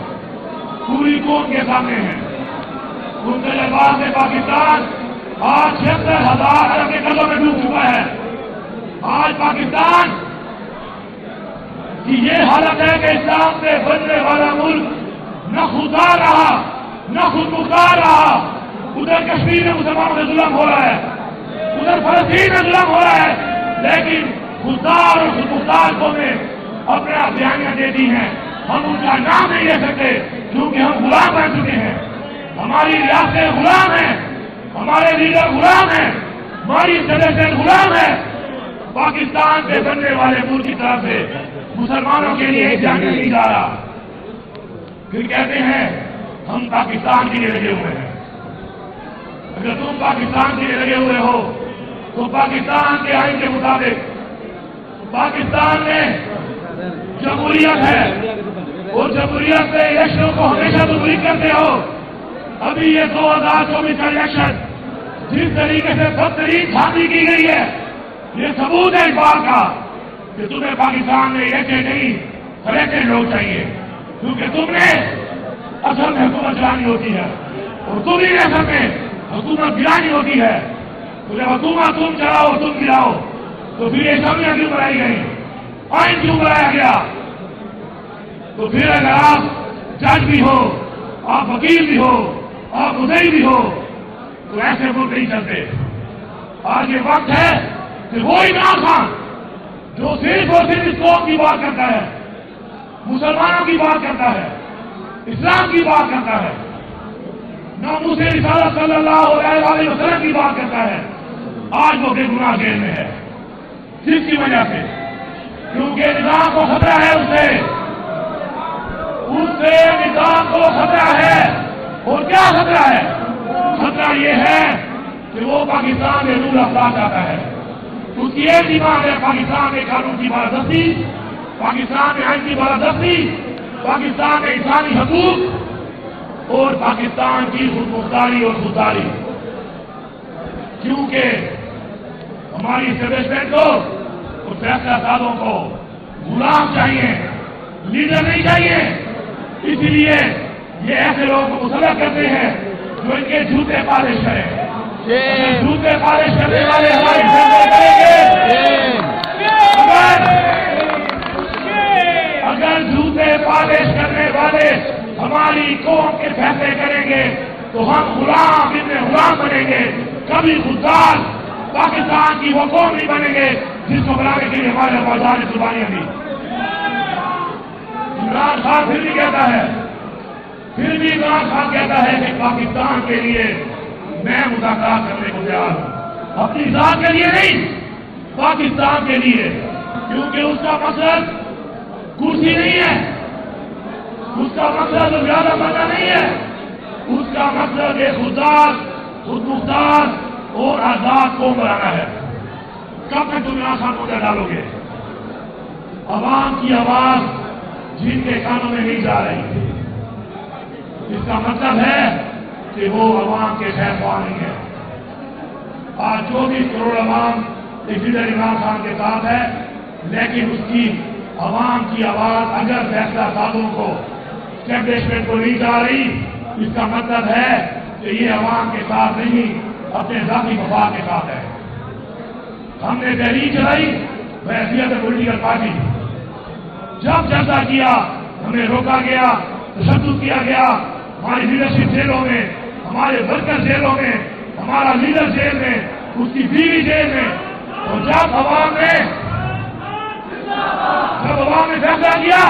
پوری قوم کے سامنے ہیں. ان تجربات سے پاکستان آج 76,000 ارب کے قرضوں میں ڈوب چکا ہے. آج پاکستان کی یہ حالت ہے کہ اسلام سے بننے والا ملک نہ خوددار رہا نہ خود مختار رہا. ادھر کشمیر میں مسلمانوں سے ظلم ہو رہا ہے، ادھر فلسطین میں ظلم ہو رہا ہے، لیکن خوددار اور خود مختار قومیں اپنے آپ بیانیاں دیتی ہیں. ہم ان کا نام نہیں لے سکتے کیونکہ ہم غلام بن چکے ہیں. ہماری ریاستیں غلام ہیں، ہمارے لیڈر غلام ہیں، ہماری صدر غلام ہے. پاکستان سے بننے والے ملک کی طرف سے مسلمانوں کے لیے جانے نہیں جا رہا. پھر کہتے ہیں ہم پاکستان کے لیے لگے ہوئے ہیں. اگر تم پاکستان کے لیے لگے ہوئے ہو تو پاکستان کے آئین کے مطابق پاکستان میں جمہوریت ہے اور جمہوریت سے الیکشنوں کو ہمیشہ دوری کرتے ہو. ابھی یہ 2024 کا الیکشن جس طریقے سے بدترین شادی کی گئی ہے، یہ ثبوت ہے اس بات کا کہ تمہیں پاکستان میں الیکٹڈ نہیں سلیکٹڈ لوگ چاہیے. کیونکہ تم نے اصل میں حکومت چلانی ہوتی ہے اور تم ہی اصل میں حکومت گرانی ہوتی ہے. تو جب حکومت تم چلاؤ تم گراؤ تو پھر یہ اسمبلیاں کیوں بنائی گئی، آئین کیوں بنایا گیا؟ تو پھر اگر آپ جج بھی ہو، آپ وکیل بھی ہو، آپ مدعی بھی ہو تو ایسے ملک نہیں چلتے. آج یہ وقت ہے کہ وہ عمران خان جو صرف اور صرف اس قوم کی بات کرتا ہے، مسلمانوں کی بات کرتا ہے، اسلام کی بات کرتا ہے، ناموس رسالت صلی اللہ علیہ وسلم کی بات کرتا ہے، آج وہ بے گناہ جیل میں ہے. جس کی وجہ سے کیونکہ نظام کو خطرہ ہے، اس سے نظام کو خطرہ ہے. اور کیا خطرہ ہے؟ خطرہ یہ ہے کہ وہ پاکستان میں رول افزا چاہتا ہے. اس کی ایک ڈیمانڈ ہے پاکستان میں قانون کی بالادستی، پاکستان میں آئین کی بالادستی، پاکستان میں انسانی حقوق اور پاکستان کی خود مختاری اور خودداری. کیونکہ ہماری اسٹیبلشمنٹ کو اور فیصلہ سازوں کو غلام چاہیے، لیڈر نہیں چاہیے. اس لیے یہ ایسے لوگوں کو مسلط کرتے ہیں جو ان کے جوتے پالش کریں. جوتے پالش کرنے والے ہماری اگر جوتے پالش کرنے والے ہماری قوم کے فیصلے کریں گے تو ہم غلام غلام بنیں گے. کبھی خوددار پاکستان کی وہ قوم نہیں بنیں گے جس کو بنانے کے لیے ہمارے بازار نے قربانیاں دی. عمران خان پھر بھی کہتا ہے کہ پاکستان کے لیے میں مذاکرات کرنے کو تیار ہوں، اپنی ذات کے لیے نہیں، پاکستان کے لیے. کیونکہ اس کا مقصد کرسی نہیں ہے، اس کا مقصد زیادہ بننا نہیں ہے، اس کا مقصد ایک خوددار، خود مختار اور آزاد کو بنانا ہے. کب تک تم عمران خان کو ڈالو گے؟ عوام کی آواز جن کے کانوں میں نہیں جا رہی، اس کا مطلب ہے کہ وہ عوام کے خیر خواہ نہیں ہے. آج 24 کروڑ عوام لیڈر عمران خان کے ساتھ ہے، لیکن اس کی عوام کی آواز اگر فیصلہ سازوں کو اسٹیبلشمنٹ کو نہیں جا رہی، اس کا مطلب ہے کہ یہ عوام کے ساتھ نہیں، اپنے ذاتی مفاد کے ساتھ ہے. ہم نے تحریک چلائی بحیثیت پولیٹیکل پارٹی، جب جلسہ کیا ہمیں روکا گیا، تشدد کیا گیا. ہماری لیڈرشپ جیلوں میں، ہمارے ورکر جیلوں میں، ہمارا لیڈر جیل میں، اس کی بیوی جیل میں. تو جب عوام نے فیصلہ کیا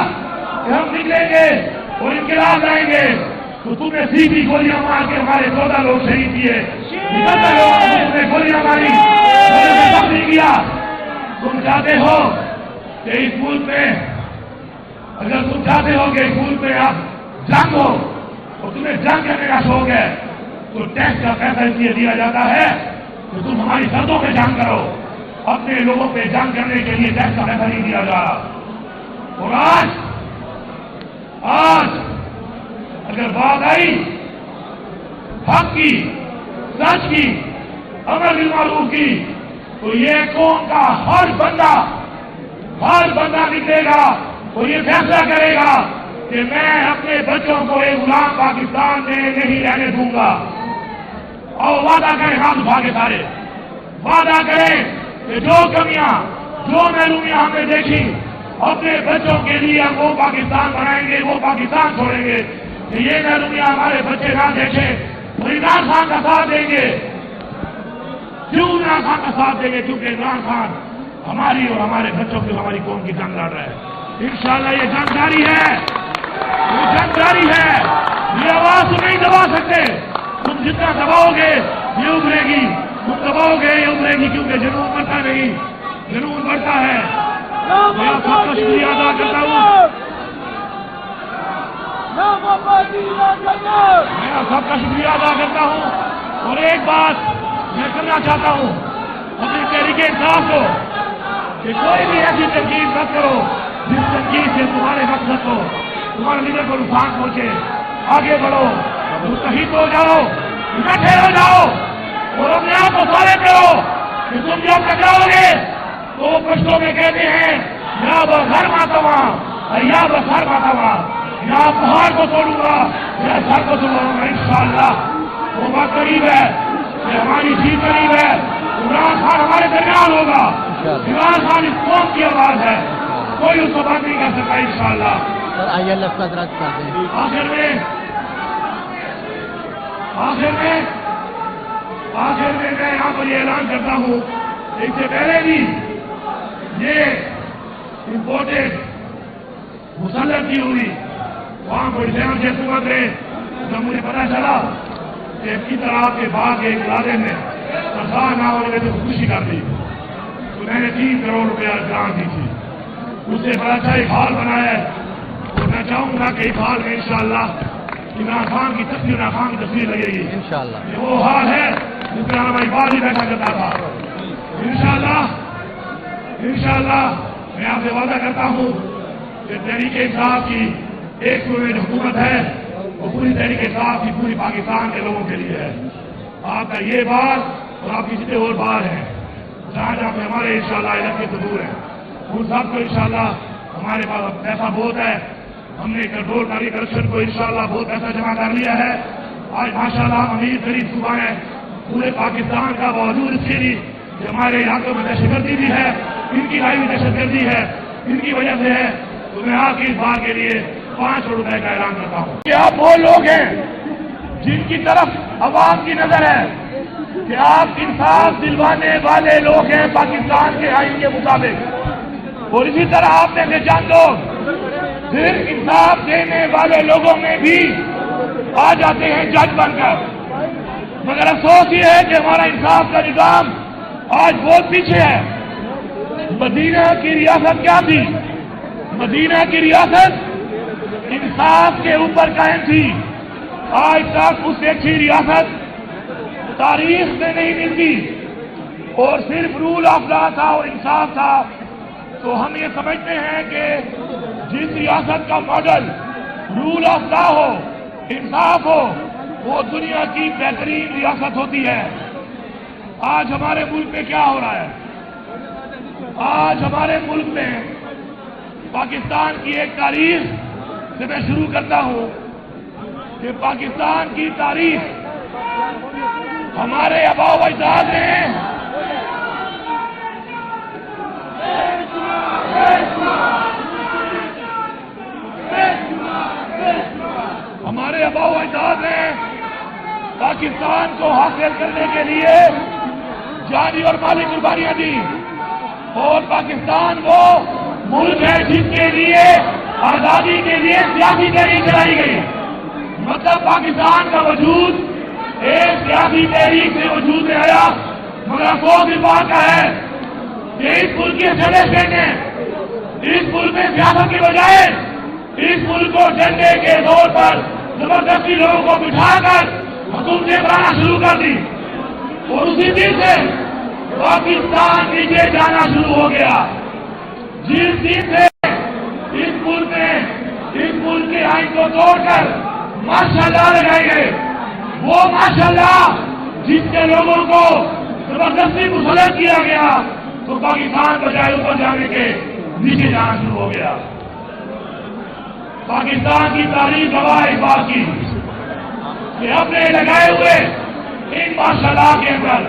کہ ہم نکلیں گے اور انقلاب لائیں گے تو تم نے سیدھی گولیاں مار کے ہمارے 14 لوگ شہید کیے، 77 لوگوں نے گولیاں ماری، نہیں کیا۔ تم چاہتے ہو کہ اس ملک میں، اگر تم چاہتے ہو کہ اس ملک میں آپ جنگ ہو اور تمہیں جنگ کرنے کا شوق ہے تو ٹیکس کا پیسہ اس لیے دیا جاتا ہے کہ تم ہماری سرحدوں پہ جنگ کرو، اپنے لوگوں پہ جنگ کرنے کے لیے ٹیکس کا پیسہ نہیں دیا جا رہا۔ اور آج اگر بات آئی حق کی، سچ کی، امر بالمعروف کی، تو یہ قوم کا ہر بندہ نکلے گا اور یہ فیصلہ کرے گا کہ میں اپنے بچوں کو ایک غلام پاکستان میں نہیں رہنے دوں گا۔ اور وعدہ کریں، ہاتھ اٹھا کے سارے وعدہ کریں کہ جو کمیاں، جو محرومیاں ہم نے دیکھی، اپنے بچوں کے لیے ہم وہ پاکستان بنائیں گے، وہ پاکستان چھوڑیں گے کہ یہ محرومیاں ہمارے بچے نہ دیکھیں۔ تو عمران خان کا ساتھ دیں گے۔ کیوں عمران خان کا ساتھ دیں گے؟ کیونکہ عمران خان ہماری اور ہمارے بچوں کی، ہماری قوم کی جنگ لڑ رہا ہے۔ انشاءاللہ یہ جنگ جاری ہے، یہ جنگ جاری ہے۔ یہ آواز تم نہیں دبا سکتے۔ تم جتنا دباؤ گے یہ ابھرے گی، تم دباؤ گے یہ ابھرے گی، کیونکہ جنون بڑھتا نہیں، جنون بڑھتا ہے۔ میں آپ سب کا شکریہ ادا کرتا ہوں، میں آپ سب کا شکریہ ادا کرتا ہوں۔ اور ایک بات میں کرنا چاہتا ہوں اپنی تحریک انصاف کو کہ کوئی بھی ایسی تنقید مت کرو جس تنقید سے تمہارے مقصد کو، تمہارے لیڈر کو نقصان پہنچے۔ آگے بڑھو، متحد ہو جاؤ، اکٹھے ہو جاؤ اور اپنے آپ کو ثابت کرو کہ تم جب ٹکراؤ گے تو وہ پشتوں میں کہتے ہیں یا بسر ماتوا یا بسر ماتوا، یا پہاڑ کو توڑوں گا یا سر کو توڑوں گا۔ انشاءاللہ وہ بات قریب ہے کہ ہماری جیت قریب ہے۔ عمران خان ہمارے درمیان ہوگا۔ عمران خان اس قوم کی آواز ہے، کوئی اس کو بات نہیں کر سکتا۔ انشاءاللہ سر ILF کا درخت کر دیں۔ آخر میں میں یہاں پر یہ اعلان کرتا ہوں کہ اس سے پہلے بھی یہ امپورٹڈ مسلط کی ہوئی وہاں بڑی سیون سے حکومت رہے، جب مجھے پتا چلا کہ اس کی طرح کے بعد ایک ادارے نے سرکار نہ ہونے میں خوشی کر دی تو میں نے 3 کروڑ روپیہ گرانٹ دی تھی۔ اس سے بڑا اچھا ایک ہال بنایا ہے اور میں چاہوں گا کہ اس ہال میں انشاءاللہ عمران خان کی تصویر لگے گی۔ انشاءاللہ یہ وہ حال ہے جس میں ہماری بات ہی بیٹھا کرتا تھا۔ انشاءاللہ میں آپ سے وعدہ کرتا ہوں کہ تحریک انصاف کی ایک جو حکومت ہے وہ پوری تحریک انصاف کی پوری پاکستان کے لوگوں کے لیے ہے۔ آپ کا یہ بار اور آپ کی جتنے اور بار ہیں جہاں جہاں پہ ہمارے انشاءاللہ علاقے سے دور ہیں ان سب کو انشاءاللہ ہمارے پاس پیسہ بہت ہے۔ ہم نے کنٹرول کاری کرپشن کو انشاءاللہ بہت پیسہ جمع کر لیا ہے۔ آج ماشاءاللہ ہم امیر غریب صوبہ ہیں پورے پاکستان کا، باوجود اس کے لیے کہ ہمارے علاقوں میں دہشت گردی بھی ہے، ان کی لائی ہوئی دہشت گردی ہے، ان کی وجہ سے ہے۔ تو میں آپ کی اس بات کے لیے 5 کروڑ روپے کا اعلان کرتا ہوں کہ آپ وہ لوگ ہیں جن کی طرف عوام کی نظر ہے کہ آپ انصاف دلوانے والے لوگ ہیں پاکستان کے آئین کے مطابق، اور اسی طرح آپ میں سے چند لوگ صرف انصاف دینے والے لوگوں میں بھی آ جاتے ہیں جج بن کر، مگر افسوس یہ ہے کہ ہمارا انصاف کا نظام آج بہت پیچھے ہے۔ مدینہ کی ریاست کیا تھی؟ مدینہ کی ریاست انصاف کے اوپر قائم تھی۔ آج تک اس سے اچھی ریاست تاریخ میں نہیں ملتی، اور صرف رول آف لا تھا اور انصاف تھا۔ تو ہم یہ سمجھتے ہیں کہ جس ریاست کا ماڈل رول آف لا ہو، انصاف ہو، وہ دنیا کی بہترین ریاست ہوتی ہے۔ آج ہمارے ملک میں کیا ہو رہا ہے؟ آج ہمارے ملک میں پاکستان کی ایک تاریخ سے میں شروع کرتا ہوں کہ پاکستان کی تاریخ ہمارے آباء و اجداد نے پاکستان کو حاصل کرنے کے لیے جانی اور مالی قربانیاں دی۔ اور پاکستان وہ ملک ہے جس کے لیے آزادی کے لیے سیاسی تحریک چلائی گئی. مطلب پاکستان کا وجود ایک سیاسی تحریک سے وجود میں آیا. مگر افسوس اس بات کا ہے کہ اس ملک کے اسٹیبلشمنٹ نے اس ملک میں سیاست کے بجائے اس ملک کو جھنڈے کے طور پر زبردستی لوگوں کو بٹھا کر حکومتیں بنانا شروع کر دی. اور اسی دن سے پاکستان نیچے جانا شروع ہو گیا. جس دن سے اس ملک کے آئین کو توڑ کر ماشاءاللہ لگائے گئے، وہ ماشاءاللہ جس سے لوگوں کو زبردستی مسلط کیا گیا، تو پاکستان بجائے اوپر جانے کے نیچے جانا شروع ہو گیا. پاکستان کی تاریخ گواہ اس بات کی کہ اپنے لگائے ہوئے ان ماشاءاللہ کے اندر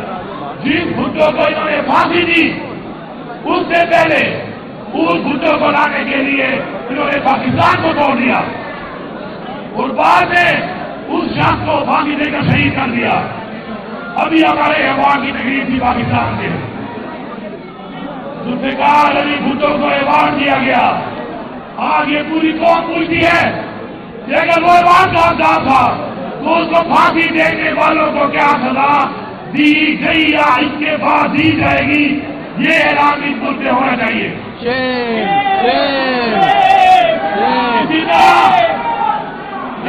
جس بھٹو کو انہوں نے پھانسی دی، اس سے پہلے اس بھٹو کو لانے کے لیے انہوں نے پاکستان کو توڑ دیا اور بعد میں اس شخص کو پھانسی دے کر شہید کر دیا. ابھی ہمارے ایوارڈ کی تقریب تھی پاکستان میں، ذوالفقار علی بھٹو کو ایوارڈ دیا گیا. آج یہ پوری قوم پوچھتی ہے کہ اگر وہ ایوارڈ کا حقدار تھا تو اس کو پھانسی دینے والوں کو کیا سزا دی گئی یا اس کے بعد دی جائے گی؟ یہ اعلان اس ملک میں ہونا چاہیے.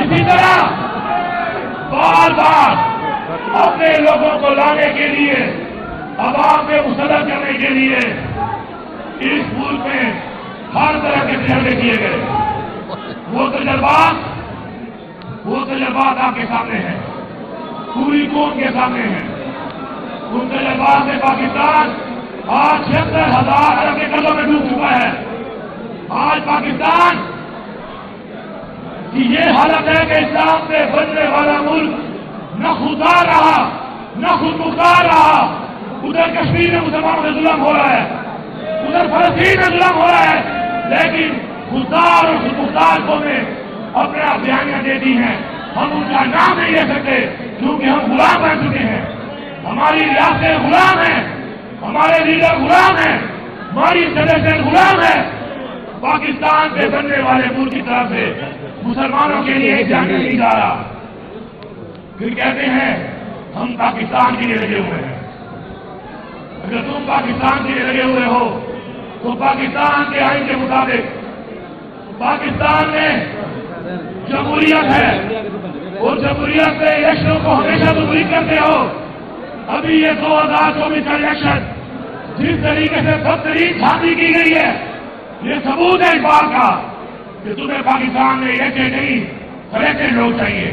اسی طرح بار بار اپنے لوگوں کو لانے کے لیے، عوام میں مسلط کرنے کے لیے اس ملک میں ہر طرح کے تجربے کیے گئے. وہ تجربات آپ کے سامنے ہیں، پوری قوم کے سامنے ہیں. ان تجربات میں پاکستان آج 76,000 ارب کے قرضوں میں ڈوب چکا ہے. آج پاکستان کی یہ حالت ہے کہ اسلام سے بننے والا ملک نہ خوددار رہا نہ خود مختار رہا. ادھر کشمیر میں مسلمانوں سے ظلم ہو رہا ہے، ادھر فلسطین میں ظلم ہو رہا ہے، لیکن خوددار اور خود مختار قومیں اپنا بیانیاں دیتی ہیں. ہم ان کا نام نہیں لے سکتے کیونکہ ہم غلام بن چکے ہیں. ہماری ریاستیں غلام ہیں، ہمارے لیڈر غلام ہیں، ہماری فیڈریشن غلام ہے. پاکستان سے بننے والے ملک کی طرف سے مسلمانوں کے لیے جانے نہیں جا رہا. پھر کہتے ہیں ہم پاکستان کے لیے لگے ہوئے ہیں. اگر تم پاکستان کے لیے لگے ہوئے ہو تو پاکستان کے آئین کے مطابق پاکستان میں جمہوریت ہے اور جمہوریت میں الیکشنوں کو ہمیشہ تم کرتے ہو. ابھی یہ 2024 کا الیکشن جس طریقے سے بدترین دھاندلی کی گئی ہے، یہ ثبوت ہے اس بات کا کہ تمہیں پاکستان میں ایسے نہیں سلیکٹڈ لوگ چاہیے.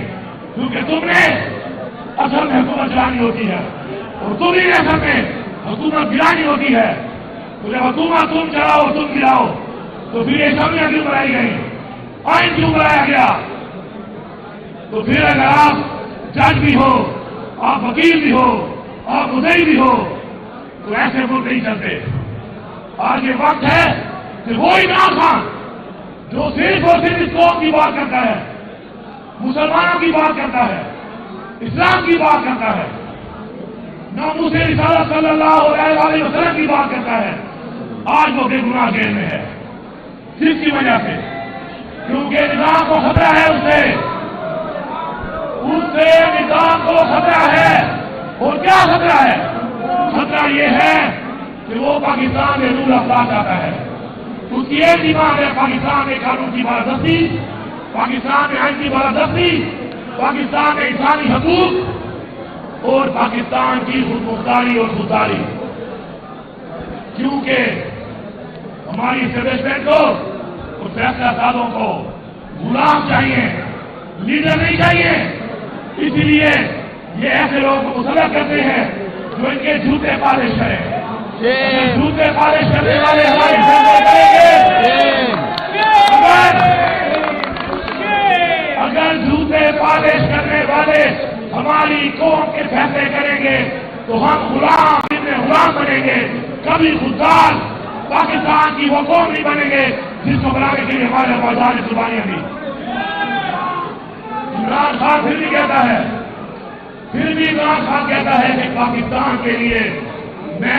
کیونکہ تم نے اصل میں حکومت چلانی ہوتی ہے اور تم ہی اصل میں حکومت گرانی ہوتی ہے. تو جب حکومت تم چلاؤ تم گراؤ تو پھر یہ اسمبلیاں کیوں بنائی گئی، آئین کیوں بنایا گیا؟ تو پھر اگر آپ جج بھی ہو، آپ وکیل بھی ہو، آپ مدعی بھی ہو تو ایسے ملک نہیں چلتے. آج یہ وقت ہے کہ وہ عمران خان جو صرف اور صرف اس قوم کی بات کرتا ہے، مسلمانوں کی بات کرتا ہے، اسلام کی بات کرتا ہے، ناموس رسالت صلی اللہ علیہ وسلم کی بات کرتا ہے، آج وہ بے گناہ جیل میں ہے. جس کی وجہ سے کیونکہ نظام کو خطرہ ہے، اس سے نظام کو خطرہ ہے. اور کیا خطرہ ہے؟ خطرہ یہ ہے کہ وہ پاکستان میں رول آف لا چاہتا ہے. اس کی ایک ڈیمانڈ ہے پاکستان میں قانون کی بالادستی، پاکستان میں آئین کی بالادستی، پاکستان میں انسانی حقوق اور پاکستان کی خود مختاری اور خودداری. کیونکہ ہماری اسٹیبلشمنٹ کو اور فیصلہ سازوں کو غلام چاہیے، لیڈر نہیں چاہیے. اس لیے یہ ایسے لوگوں کو مسلط کرتے ہیں جو ان کے جوتے پالش کریں. جوتے پالش کرنے والے ہماری اگر جوتے پالش کرنے والے ہماری قوم کے فیصلے کریں گے تو ہم غلام بنیں گے. کبھی خوددار پاکستان کی وہ قوم نہیں بنیں گے جس کو بنانے کے لیے ہمارے آبادان نے قربانیاں دی. عمران خان پھر بھی عمران خان کہتا ہے کہ پاکستان کے لیے میں